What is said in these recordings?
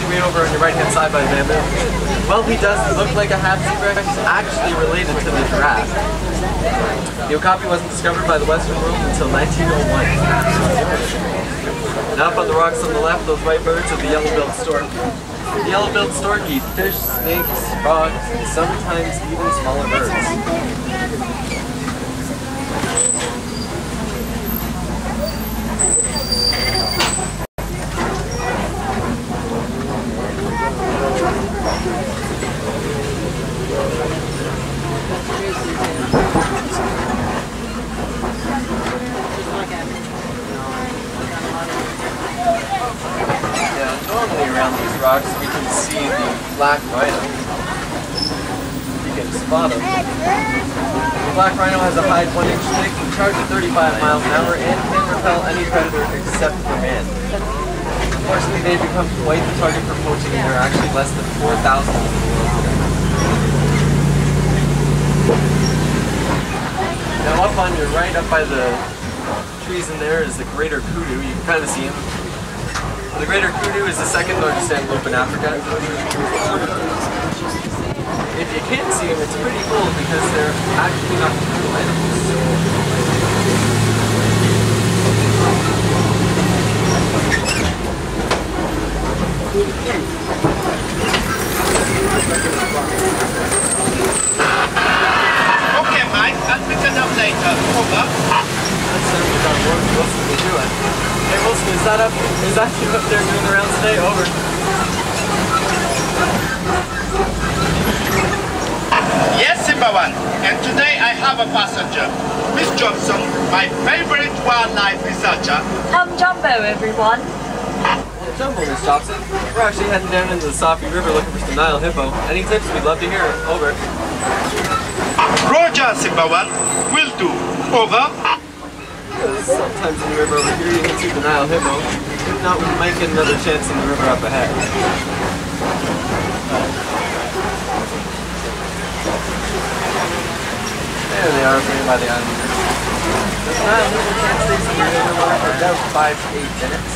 way over on your right-hand side by bamboo. Well, he does look like a half zebra. He's actually related to the giraffe. The okapi wasn't discovered by the Western world until 1901. And up on the rocks on the left, those white birds are the yellow-billed stork. The yellow-billed stork eat fish, snakes, frogs, and sometimes even smaller birds. Normally around these rocks we can see the black rhino. You can spot him. The black rhino has a hide 1-inch thick, can charge at 35 miles an hour, and can repel any predator except for man. Unfortunately, they've become quite the target for poaching, and there are actually less than 4,000 in the world today. Now up on your right, up by the trees in there, is the greater kudu. You can kind of see him. The greater kudu is the second largest antelope in Africa. If you can't see them, it's pretty cool because they're actually not nocturnal animals. Okay, Mike, I'll pick it up later. Over. That's what Wilson will do it. Hey Wilson, is that you up there doing the rounds today? Over. Yes, Simbawan, and today I have a passenger. Miss Johnson, my favorite wildlife researcher. I'm Jumbo, everyone. Well, Jumbo, Miss Jobson. We're actually heading down into the Safi River looking for some Nile hippo. Any tips? We'd love to hear it. Over. Roger, Simbawan. Will do. Over. Sometimes in the river over here you can see the Nile hippo. If not, we might get another chance in the river up ahead. There they are over here by the island. The Nile hippo can't stay submerged underwater for about 5 to 8 minutes.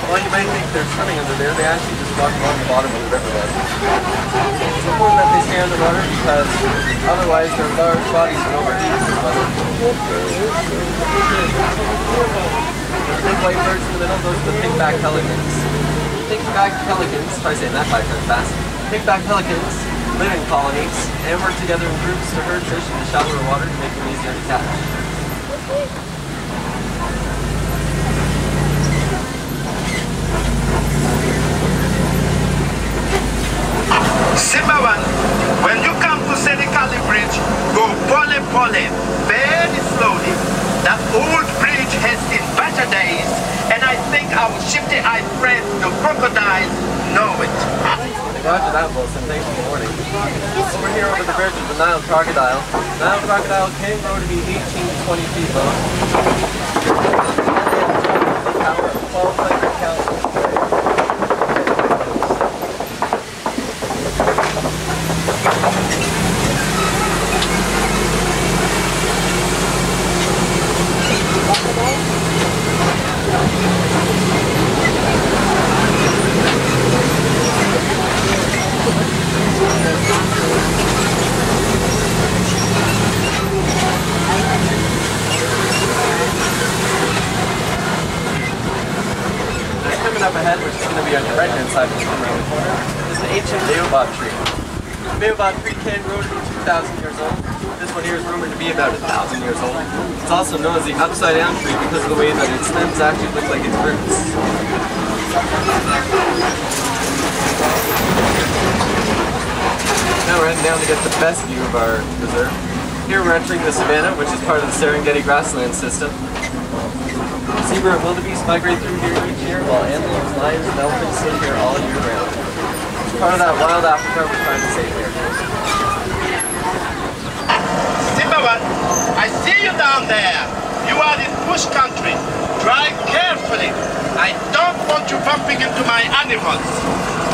While you might think they're swimming under there, they actually just walk along the bottom of the riverbed. It's important that they stay underwater because otherwise their large bodies would overheat in this weather. The big white birds in the middle, those are the pigback pelicans. Pigback pelicans, try saying that 5 times fast. Pigback pelicans live in colonies and work together in groups to herd fish in the shallower water to make them easier to catch. Simbawan, when you come to Senegali Bridge, go pole pole, very slowly. That old bridge has seen better days, and I think our shifty-eyed friends, the crocodiles, know it. Roger that, Wilson. Thanks for the warning. Over here over the bridge is the Nile crocodile. The Nile crocodile can grow to be 18 to 20 feet long. Power of 1,200 calories. Up ahead, which is going to be on your right-hand side when you come around the corner, is the ancient baobab tree. The baobab tree can grow to be 2,000 years old. This one here is rumored to be about 1,000 years old. It's also known as the upside-down tree because of the way that its stems actually look like its roots. Now we're heading down to get the best view of our reserve. Here we're entering the savanna, which is part of the Serengeti grassland system. Zebra and wildebeest migrate through here each year, while antelopes, lions, and elephants live here all year round. It's part of that wild Africa we're trying to save here. Simbawan, I see you down there. You are in bush country. Drive carefully. I don't want you bumping into my animals.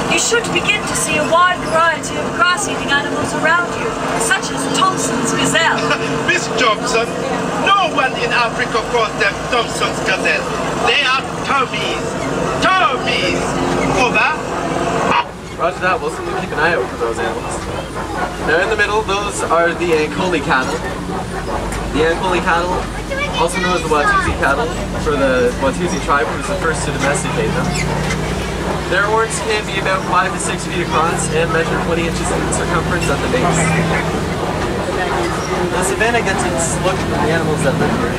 You should begin to see a wide variety of grass-eating animals around you, such as Thompson's gazelle. Miss Johnson, no one in Africa calls them Thompson's gazelle. They are Tomies. Tomies. Over. Roger that, Wilson. We'll keep an eye out for those animals. Now in the middle, those are the Ankoli cattle. The Ankoli cattle, also known as the Watusi cattle, for the Watusi tribe, who was the first to domesticate them. Their horns can be about 5 to 6 feet across and measure 20 inches in circumference at the base. The savanna gets its look from the animals that live here.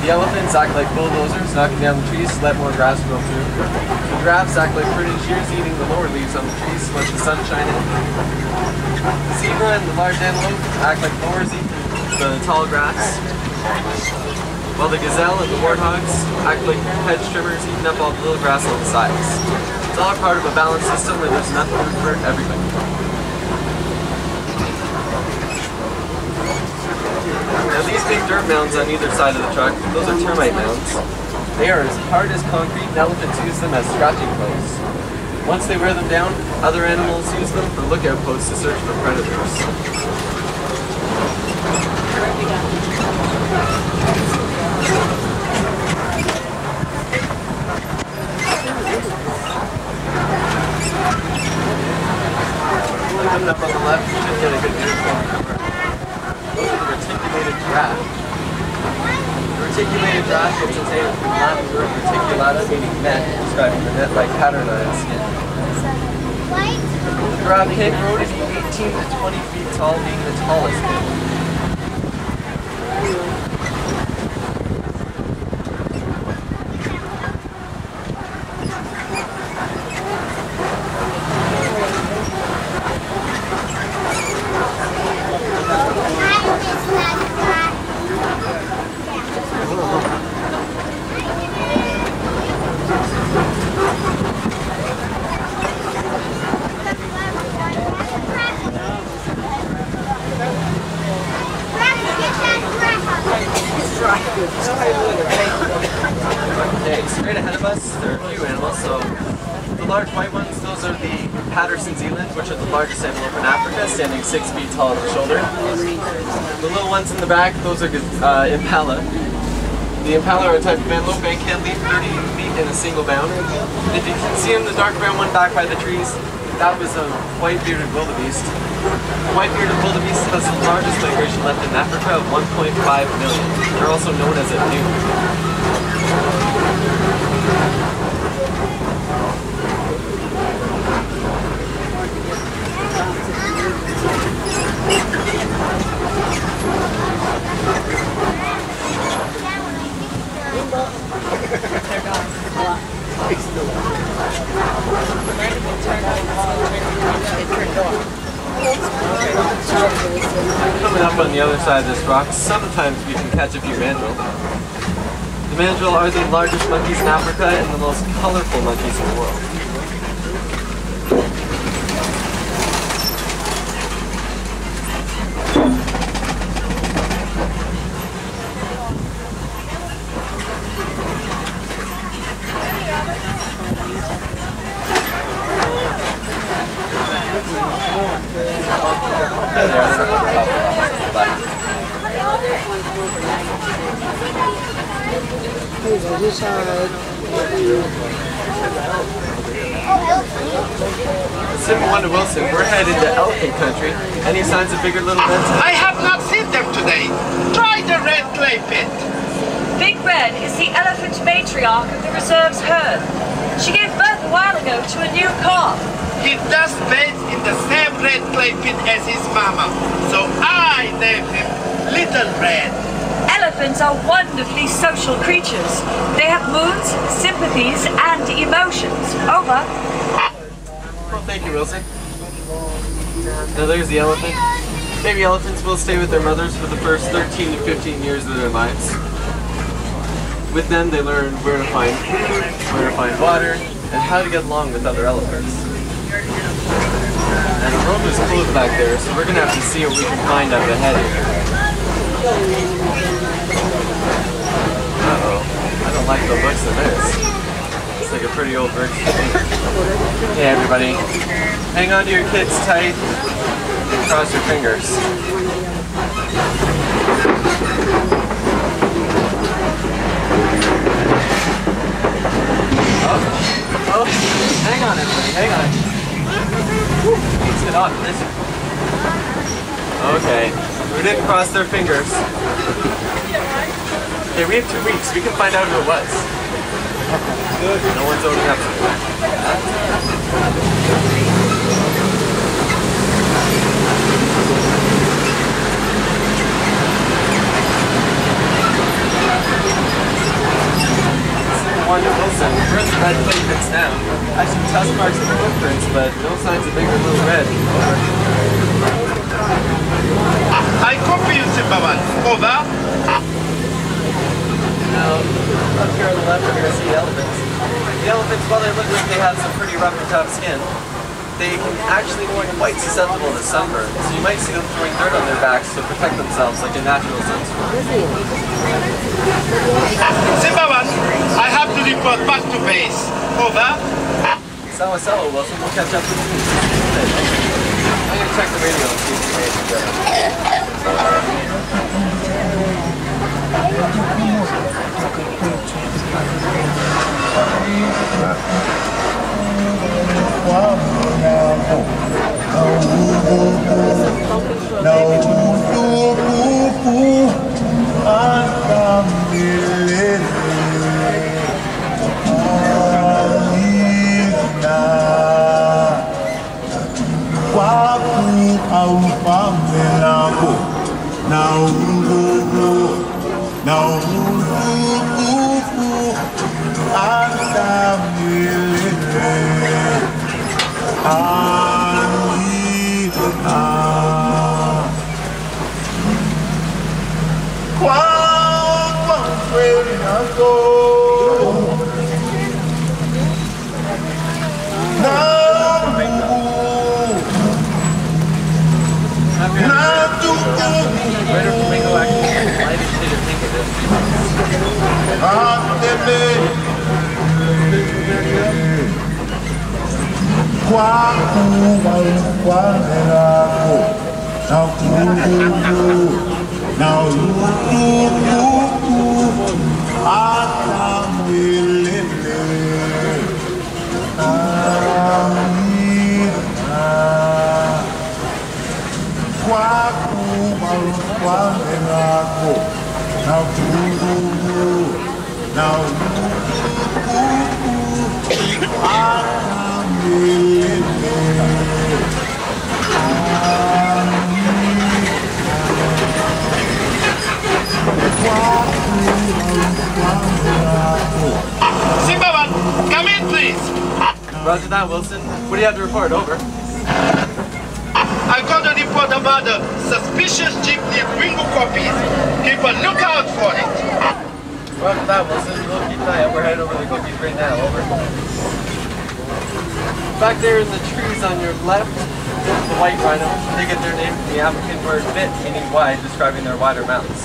The elephants act like bulldozers, knocking down the trees to let more grass grow through. The giraffes act like prudent shears, eating the lower leaves on the trees to let the sun shine in. The zebra and the large antelope act like mowers, eating the tall grass. While the gazelle and the warthogs act like hedge trimmers, eating up all the little grass on the sides. It's all part of a balanced system where there's enough food for everybody. Now these big dirt mounds on either side of the truck, those are termite mounds. They are as hard as concrete and elephants use them as scratching posts. Once they wear them down, other animals use them for lookout posts to search for predators. Coming up on the left, you should get a good view from the cover. Those are the reticulated giraffe. The reticulated giraffe gets its name from the Latin word reticulata, meaning net, describing the net-like pattern on its skin. The giraffe can grow to be 18 to 20 feet tall, being the tallest mammal. Okay, straight ahead of us, there are a few animals. So the large white ones, those are the Patterson's eland, which are the largest antelope in Africa, standing 6 feet tall at the shoulder. The little ones in the back, those are impala. The impala are a type of antelope and can leap 30 feet in a single bound. If you can see them, the dark brown one back by the trees, that was a white-bearded wildebeest. The white-bearded wildebeest has the largest migration left in Africa of 1.5 million. They're also known as a new. Coming up on the other side of this rock, sometimes we can catch a few mandrill. The mandrill are the largest monkeys in Africa and the most colorful monkeys in the world. Simon to Wilson, we're headed to elephant country. Any signs of bigger little events? I have not seen them today. Try the red clay pit. Big Red is the elephant matriarch of the reserve's herd. She gave birth a while ago to a new calf. He does bathe in the same red clay pit as his mama, so I named him Little Red. Elephants are wonderfully social creatures. They have moods, sympathies, and emotions. Over. Well, thank you, Wilson. Now there's the elephant. Baby elephants will stay with their mothers for the first 13 to 15 years of their lives. With them, they learn where to find food, where to find water, and how to get along with other elephants. And the road is closed back there, so we're gonna have to see what we can find up ahead here. Uh-oh, I don't like the looks of this. It's like a pretty old brick. Hey everybody, hang on to your kids tight and cross your fingers. Oh, hang on everybody, hang on. it off, didn't you? Okay. We didn't cross their fingers. Okay, we have 2 weeks. We can find out who it was. No one's owning up to me. Wanda Wilson, we're in the red plate pits now. Actually, tusk marks and footprints, but no signs of big or little red. Over. I copy you, Simbaman. Over. Now, up here on the left, we're going to see elephants. The elephants, while they look like they have some pretty rough and tough skin, they can actually be quite susceptible to sunburn. So you might see them throwing dirt on their backs to protect themselves like a natural sunscreen. Simbaman, I have to report back to base. Over. Sawa, Wilson. We'll catch up with you. I'm going to check the radio and see if we made it together. Simbaman, come in, please. Roger that, Wilson. What do you have to report? Over. I got a report about a suspicious jeep near Ringo Copies. Keep a lookout for it. Roger that, Wilson. We'll keep an eye out. We're heading over to the cookies right now. Over. Back there in the trees on your left, the white rhino. They get their name from the African word bit, meaning wide, describing their wider mouths.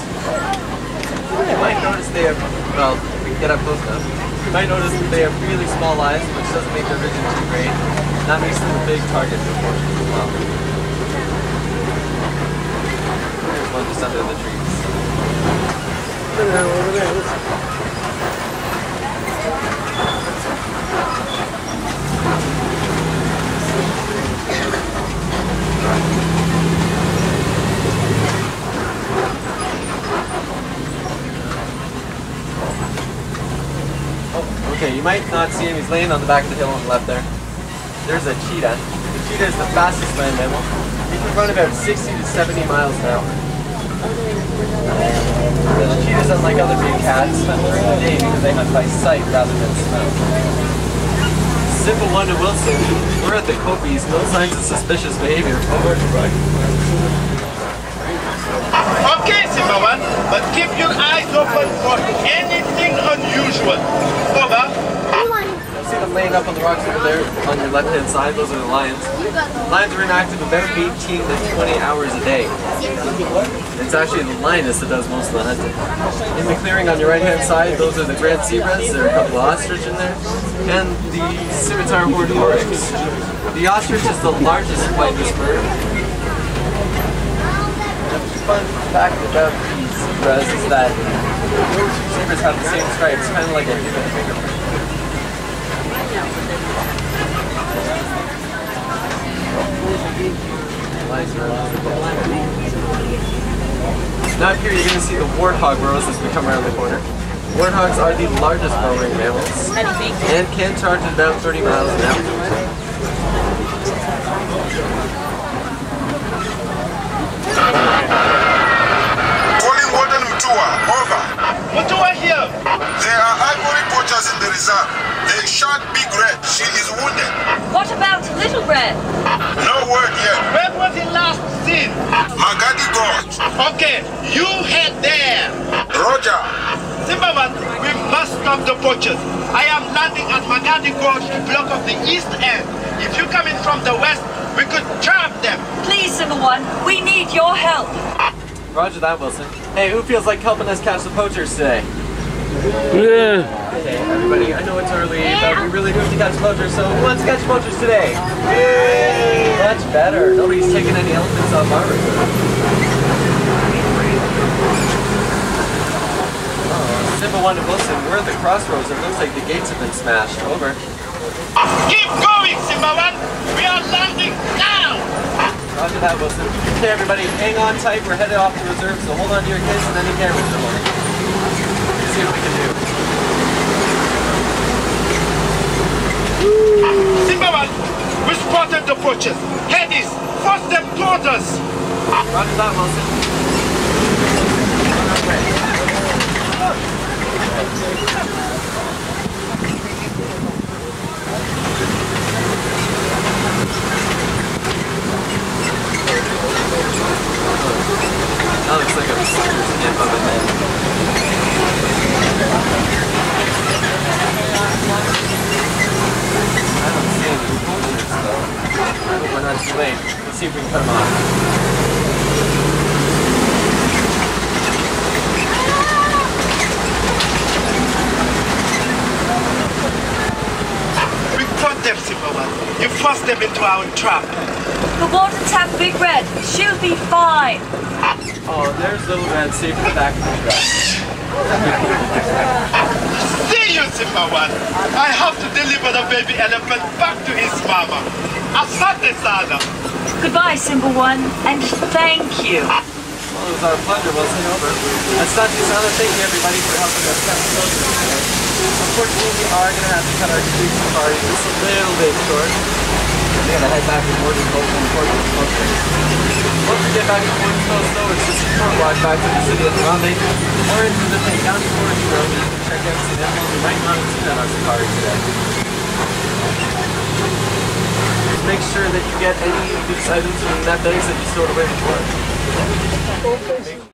You might notice they have, well, we can get up close enough. You might notice that they have really small eyes, which doesn't make their vision too great. And that makes them a big target for poachers as well. There's one just under the trees. Over there, listen. Okay, you might not see him. He's laying on the back of the hill on the left there. There's a cheetah. The cheetah is the fastest land mammal. He can run about 60 to 70 miles an hour. The cheetahs, unlike other big cats, hunt during the day because they hunt by sight rather than smell. Simple one to Wilson. We're at the Copies. No signs of suspicious behavior. Over. Okay, Simbaman, but keep your eyes open for anything unusual. Over. See them laying up on the rocks over there on your left-hand side? Those are the lions. Lions are inactive about 18 to 20 hours a day. It's actually the lioness that does most of the hunting. In the clearing on your right-hand side, those are the grand zebras. There are a couple of ostrich in there. And the scimitar horned oryx. The ostrich is the largest flightless bird. Fun fact about these zebras is that those two zebras have the same stripes, kind of like a human fingerprint. Now up here you're going to see the warthog burrows as we come around the corner. Warthogs are the largest burrowing mammals and can charge at about 30 miles an hour. Calling Warden Mutua, over. Mutua here. There are ivory poachers in the reserve. They shot Big Red. She is wounded. What about Little Red? No word yet. Where was he last seen? Magadi Gorge. Okay, you head there. Roger. Zimmerman, we must stop the poachers. I am landing at Magadi Gorge to block off the east end. If you come in from the west, we could trap them. Please, Symbol 1, we need your help. Roger that, Wilson. Hey, who feels like helping us catch the poachers today? Yeah. Okay, everybody, I know it's early, but we really do have to catch poachers, so who wants to catch poachers today? Yay! Much better. Nobody's taking any elephants off our reserve. Symbol 1 and Wilson, we're at the crossroads. It looks like the gates have been smashed. Over. Keep going, Zimmerman. We are landing now. Roger that, Wilson. Okay, everybody, hang on tight. We're headed off to reserve, so hold on to your kids and any cameras you're holding. Let's see what we can do. Zimmerman, we spotted the poachers. Head east. Force them toward us. Roger that, Wilson. On our way. That looks like a sucker's camp of a head. I don't see any poachers though. I hope we're not too late. Let's see if we can cut them off. We caught them, Zimmerman. You forced them into our trap. The wardens have Big Red. She'll be fine. Oh, there's Little Red safe in the back of the truck. See you, Zimmerman. I have to deliver the baby elephant back to his mama. Asante sana. Goodbye, Symbol 1, and thank you. Well, it was our pleasure, Wilson. Over. Asante sana, thank you everybody for helping us catch the poachers today. Unfortunately, we are going to have to cut our street safari just a little bit short. We're going to head back to Morton Coast and Portland Smoker. Once we get back to Morton Coast, though, it's just a short walk back to the city of Harambe or into the County Forest Road, and you can check out some animals we might not have seen on our safari today. Just make sure that you get any of these items in that bags that you stored away before.